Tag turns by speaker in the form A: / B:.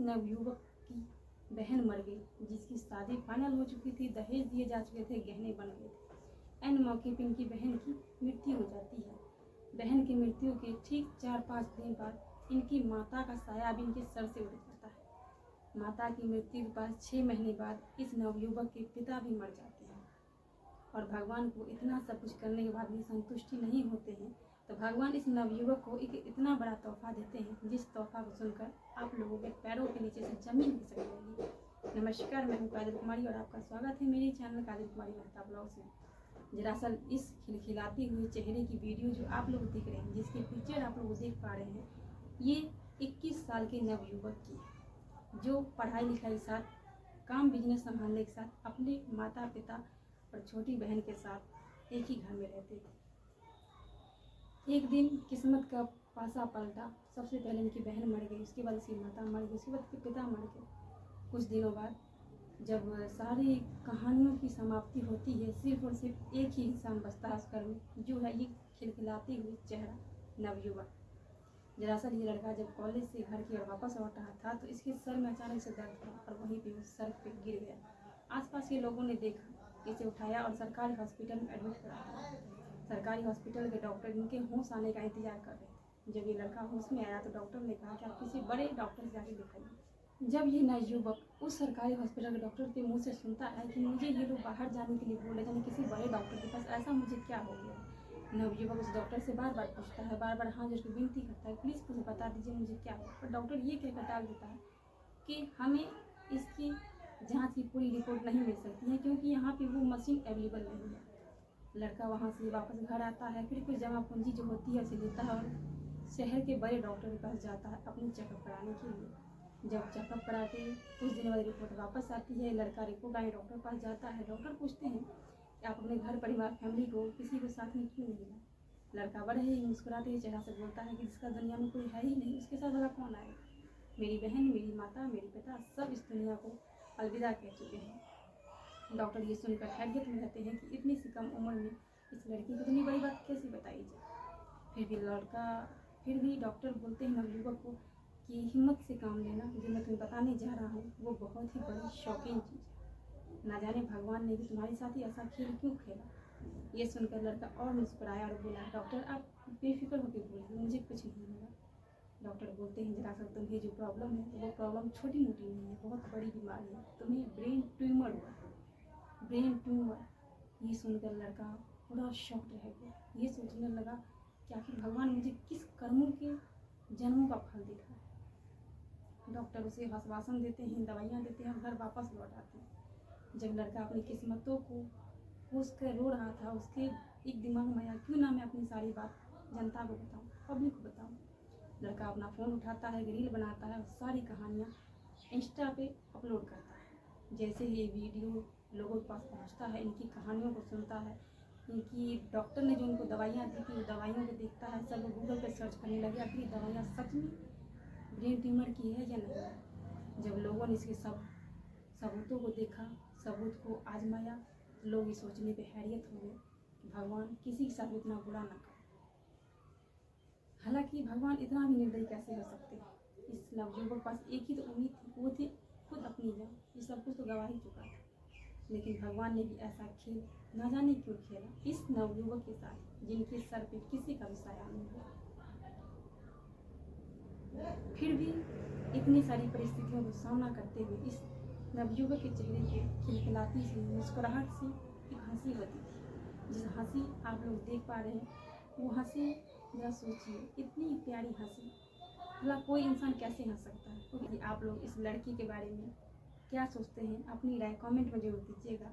A: नवयुवक की बहन मर गई, जिसकी शादी फाइनल हो चुकी थी, दहेज दिए जा चुके थे, गहने बन गए थे। एन मौके पर इनकी बहन की मृत्यु हो जाती है। बहन की मृत्यु के ठीक 4-5 दिन बाद इनकी माता का साया भी इनके सर से उठ जाता है। माता की मृत्यु के बाद 6 महीने बाद इस नवयुवक के पिता भी मर जाते हैं। और भगवान को इतना सब कुछ करने के बाद भी संतुष्टि नहीं होते हैं, तो भगवान इस नवयुवक को एक इतना बड़ा तोहफा देते हैं, जिस तोहफा को सुनकर आप लोगों के पैरों के नीचे से जमीन खिसक जाएगी। नमस्कार, मैं हूँ काजल कुमारी और आपका स्वागत है मेरे चैनल काजल कुमारी मेहता ब्लॉग्स में। दरअसल इस खिलखिलाती हुई चेहरे की वीडियो जो आप लोग देख रहे हैं, जिसके पिक्चर आप लोग देख पा रहे हैं, ये 21 साल के नवयुवक की है, जो पढ़ाई लिखाई के साथ काम बिजनेस संभालने के साथ अपने माता पिता और छोटी बहन के साथ एक ही घर में रहते थे। एक दिन किस्मत का पासा पलटा। सबसे पहले इनकी बहन मर गई, उसके बाद उसकी माता मर गई, उसके बाद उसके पिता मर गए। कुछ दिनों बाद जब सारी कहानियों की समाप्ति होती है, सिर्फ और सिर्फ एक ही इंसान बचता है उस घर में, जो है ये खिलखिलाती हुई चेहरा नवयुवक। दरअसल ये लड़का जब कॉलेज से घर की ओर वापस लौट रहा था, तो इसके सर में अचानक से दर्द था और वहीं पे उस सर पे गिर गया। आसपास के लोगों ने देखा, इसे उठाया और सरकारी हॉस्पिटल में एडमिट कराया। सरकारी हॉस्पिटल के डॉक्टर इनके होश आने का इंतजार कर रहे थे। जब ये लड़का होश में आया तो डॉक्टर ने कहा कि आप किसी बड़े डॉक्टर से जाके दिखाइए। जब ये नवयुवक उस सरकारी हॉस्पिटल के डॉक्टर के मुंह से सुनता है कि मुझे ये लोग बाहर जाने के लिए बोले, जाने किसी बड़े डॉक्टर के पास, ऐसा मुझे क्या हो गया। नवयुवक उस डॉक्टर से बार बार पूछता है, बार बार हाथ जोड़ के विनती करता है, प्लीज़ मुझे बता दीजिए मुझे क्या हो। पर डॉक्टर ये कहकर टाल देता है कि हमें इसकी जाँच की पूरी रिपोर्ट नहीं मिल सकती है, क्योंकि यहाँ पे वो मशीन अवेलेबल नहीं है। लड़का वहाँ से वापस घर आता है, फिर कुछ जमा पूंजी जो होती है उसे लेता है और शहर के बड़े डॉक्टर के पास जाता है अपनी चेकअप कराने के लिए। जब चेकअप करा के कुछ दिन बाद रिपोर्ट वापस आती है, लड़का रिपोर्ट आए डॉक्टर पास जाता है। डॉक्टर पूछते हैं कि आप अपने घर परिवार फैमिली को किसी को साथ में क्यों नहीं लाए। लड़का बड़े ही मुस्कुराते हुए चेहरा से बोलता है कि जिसका दुनिया में कोई है ही नहीं, उसके साथ भला कौन आएगा। मेरी बहन, मेरी माता, मेरे पिता सब इस दुनिया को अलविदा कह चुके हैं। डॉक्टर ये सुनकर हैरत में रहते हैं कि इतनी सी कम उम्र में इस लड़की को इतनी बड़ी बात कैसे बताई जाए। फिर भी डॉक्टर बोलते हैं नवयुवक को कि हिम्मत से काम लेना, जो मैं तुम्हें बताने जा रहा हूँ वो बहुत ही बड़ी शॉकिंग चीज़ है। ना जाने भगवान ने भी तुम्हारे साथ ही ऐसा खेल क्यों खेला। ये सुनकर लड़का और मुस्कुराया और बोला, डॉक्टर आप बेफिक्र होकर बोलिए, मुझे कुछ नहीं होगा। डॉक्टर बोलते हैं, दरअसल तुम्हें जो प्रॉब्लम है वो प्रॉब्लम छोटी मोटी नहीं है, बहुत बड़ी बीमारी है, तुम्हें ब्रेन ट्यूमर हुआ। Brain tumour. ये सुनकर लड़का थोड़ा शॉक्ड रह गया। ये सोचने लगा कि आखिर भगवान मुझे किस कर्मों के जन्मों का फल दिखा है। डॉक्टर उसे आश्वासन देते हैं, दवाइयाँ देते हैं और घर वापस लौट आते हैं। जब लड़का अपनी किस्मतों को कोस कर रो रहा था, उसके एक दिमाग में आया, क्यों ना मैं अपनी सारी बात जनता को बताऊँ, पब्लिक को बताऊँ। लड़का अपना फ़ोन उठाता है, रील बनाता है और सारी कहानियाँ इंस्टा पे अपलोड करता है। जैसे ही ये वीडियो लोगों के पास पहुंचता है, इनकी कहानियों को सुनता है, इनकी डॉक्टर ने जो उनको दवाइयाँ दी थी वो दवाइयों को देखता है, सब लोग गूगल पे सर्च करने लगे आखिर ये दवाइयाँ सच में ब्रेन ट्यूमर की है या नहीं। जब लोगों ने इसके सबूतों को देखा, सबूत को आजमाया, लोग ये सोचने पे हैरियत हो गए कि भगवान किसी के साथ इतना बुरा ना करे। हालांकि भगवान इतना भी निर्दयी कैसे हो सकते हैं। इस नवयुवक के पास एक ही तो उम्मीद थी, वो थी खुद अपनी जान। ये सब कुछ तो गवा ही चुका था, लेकिन भगवान ने भी ऐसा खेल ना जाने क्यों खेला इस नवयुवक के साथ, जिनके सर पे किसी का भी साया नहीं हुआ। फिर भी इतनी सारी परिस्थितियों का सामना करते हुए इस नवयुवक के चेहरे पे खिलखिलाती सी मुस्कुराहट सी एक हंसी होती थी। जिस हंसी आप लोग देख पा रहे हैं, वो हंसी जरा सोचिए, इतनी प्यारी हंसी भला कोई इंसान कैसे हंस सकता है। तो आप लोग इस लड़की के बारे में क्या सोचते हैं, अपनी राय कमेंट में जरूर दीजिएगा।